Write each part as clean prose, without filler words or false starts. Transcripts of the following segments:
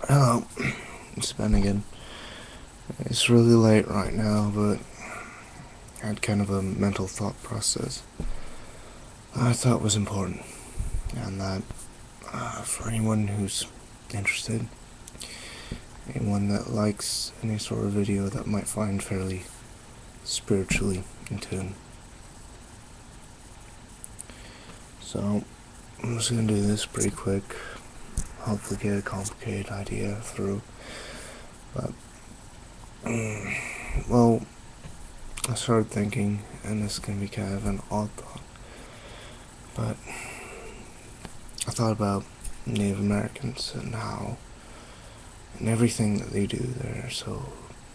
Hello, it's Ben again. It's really late right now, but I had kind of a mental thought process I thought was important, and that for anyone who's interested, anyone that likes any sort of video that might find fairly spiritually in tune. So, I'm just gonna do this pretty quick, hopefully get a complicated idea through, but, well, I started thinking, and this is gonna be kind of an odd thought, but I thought about Native Americans and how, and everything that they do there, so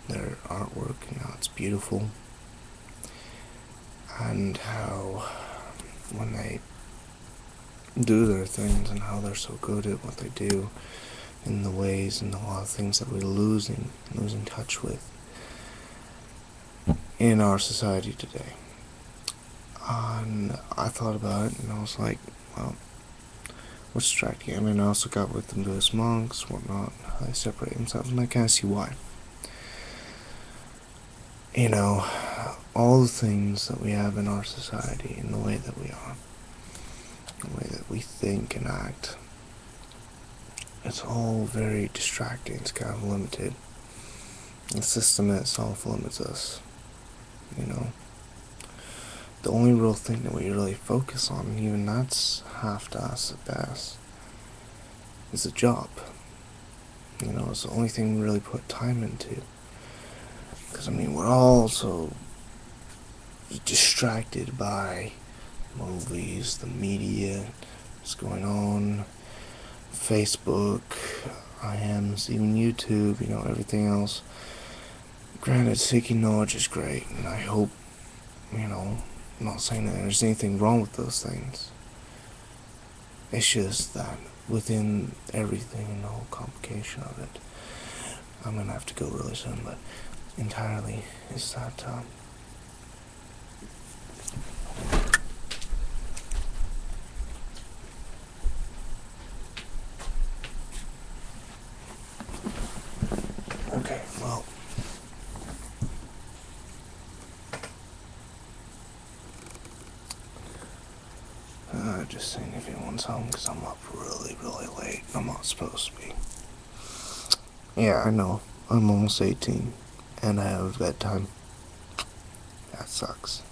their artwork and how it's beautiful, and how when they do their things and how they're so good at what they do, in the ways and a lot of things that we're losing touch with in our society today. And I thought about it, and I was like, well, what's striking? I mean, I also got with them Buddhist monks, whatnot, how they separate themselves, and I kind of see why. You know, all the things that we have in our society, and the way that we are, the way that we think and act, it's all very distracting, it's kind of limited. The system itself limits us, you know. The only real thing that we really focus on, and even that's half-assed at best, is a job. You know, it's the only thing we really put time into. Because, I mean, we're all so distracted by movies, the media, what's going on, Facebook, IMs, even YouTube, you know, everything else. Granted, seeking knowledge is great, and I hope, you know, I'm not saying that there's anything wrong with those things. It's just that within everything and the whole complication of it, I'm gonna have to go really soon, but entirely is that okay, well, just seeing if anyone's home, because I'm up really late. I'm not supposed to be. Yeah, I know, I'm almost 18, and I have bedtime. That sucks.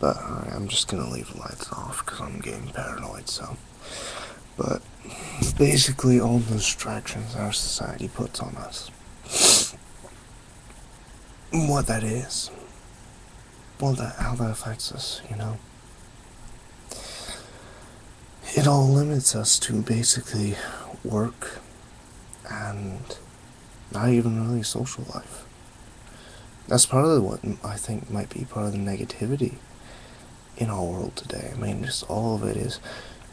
But I'm just gonna leave the lights off because I'm getting paranoid, so. But basically, all the distractions our society puts on us. What that is. Well, how that affects us, you know. It all limits us to basically work and not even really social life. That's part of what I think might be part of the negativity in our world today. I mean, just all of it is,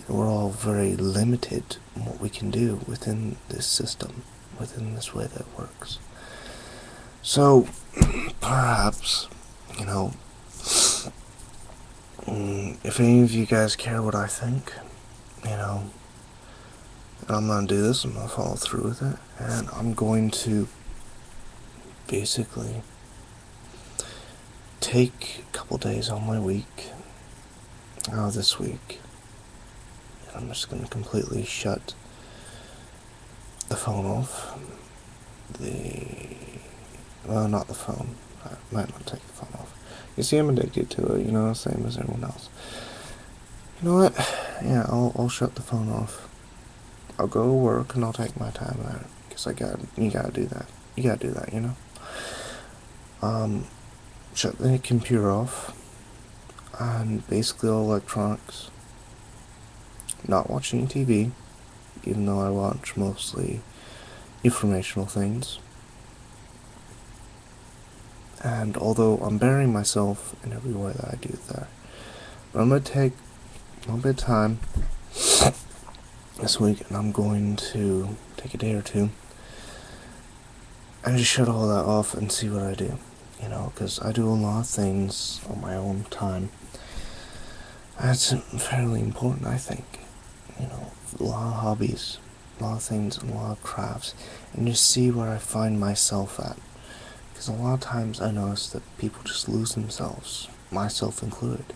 we're all very limited in what we can do within this system, within this way that works. So, perhaps, you know, if any of you guys care what I think, you know, I'm gonna do this, I'm gonna follow through with it, and I'm going to basically take a couple days on my week, out of this week, and I'm just gonna completely shut the phone off. Well, not the phone. I might not take the phone off. You see, I'm addicted to it, you know, same as everyone else. You know what? Yeah, I'll shut the phone off. I'll go to work and I'll take my time out. Because you gotta do that. You gotta do that, you know? Shut the computer off. And basically all electronics. Not watching TV. Even though I watch mostly informational things. And although I'm burying myself in every way that I do there, but I'm going to take a little bit of time this week, and I'm going to take a day or two and just shut all that off and see what I do, you know, because I do a lot of things on my own time. That's fairly important, I think, you know, a lot of hobbies, a lot of things and a lot of crafts, and just see where I find myself at. Because a lot of times I notice that people just lose themselves, myself included,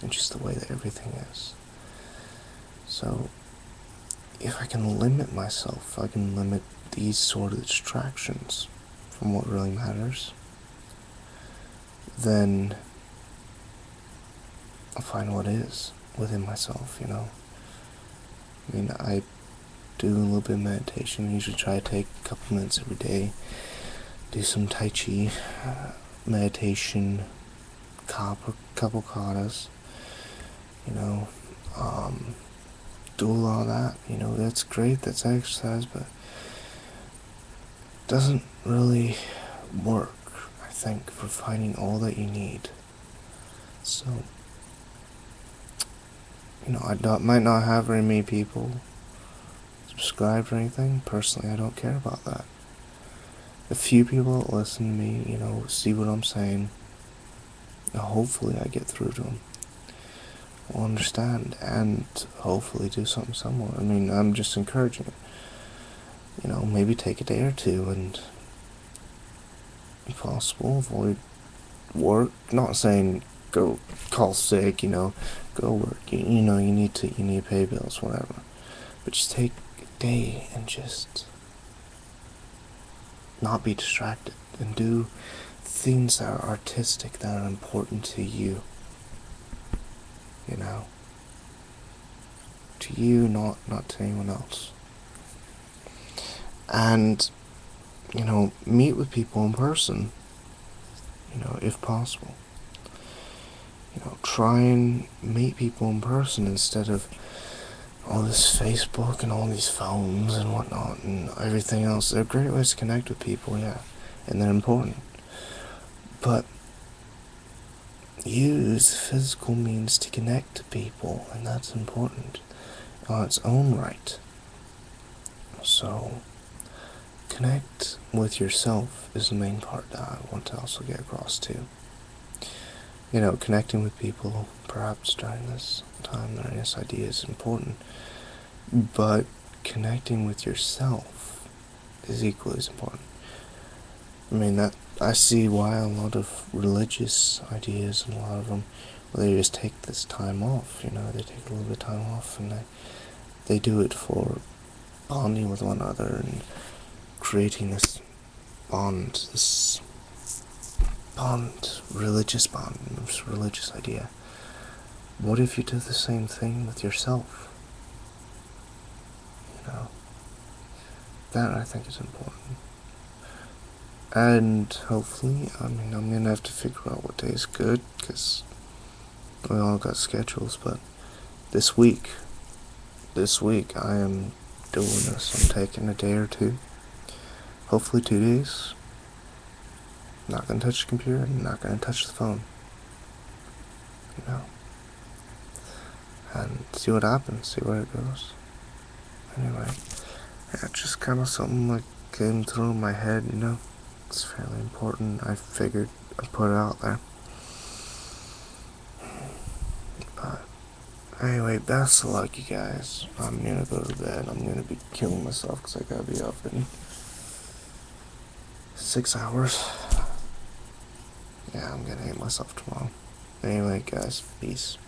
in just the way that everything is. So, if I can limit myself, if I can limit these sort of distractions from what really matters, then I'll find what is within myself, you know? I mean, I do a little bit of meditation. I usually try to take a couple minutes every day, do some Tai Chi, meditation, couple katas, you know, do a lot of that, you know, that's great, that's exercise, but doesn't really work, I think, for finding all that you need. So, you know, might not have very many people subscribed or anything. Personally, I don't care about that. A few people that listen to me, you know, see what I'm saying, hopefully I get through to them, will understand, and hopefully do something similar. I mean, I'm just encouraging it. You know, maybe take a day or two and, if possible, avoid work. Not saying go call sick, you know, go work. You know, you need to pay bills, whatever. But just take a day and just not be distracted and do things that are artistic, that are important to you. You know, to you, not to anyone else. And, you know, meet with people in person, you know, if possible. You know, try and meet people in person instead of all this Facebook and all these phones and whatnot and everything else. They're great ways to connect with people, yeah, and they're important. But use physical means to connect to people, and that's important on its own right. So, connect with yourself is the main part that I want to also get across too. You know, connecting with people, perhaps during this time, learning this idea is important, but connecting with yourself is equally as important. I mean, that I see why a lot of religious ideas and a lot of them, well, they just take this time off, you know, they take a little bit of time off and they do it for bonding with one another and creating this religious bond, this religious idea. What if you did the same thing with yourself? You know, that I think is important. And hopefully, I mean, I'm gonna have to figure out what day is good, because we all got schedules, but this week I am doing this. I'm taking a day or two, hopefully 2 days. Not gonna touch the computer, not gonna touch the phone, you know, and see what happens, see where it goes. Anyway, yeah, just kind of something like came through my head, you know. It's fairly important. I figured I'd put it out there. But anyway, best of luck, you guys. I'm gonna go to bed. I'm gonna be killing myself because I gotta be up in 6 hours. Yeah, I'm gonna hate myself tomorrow. Anyway, guys, peace.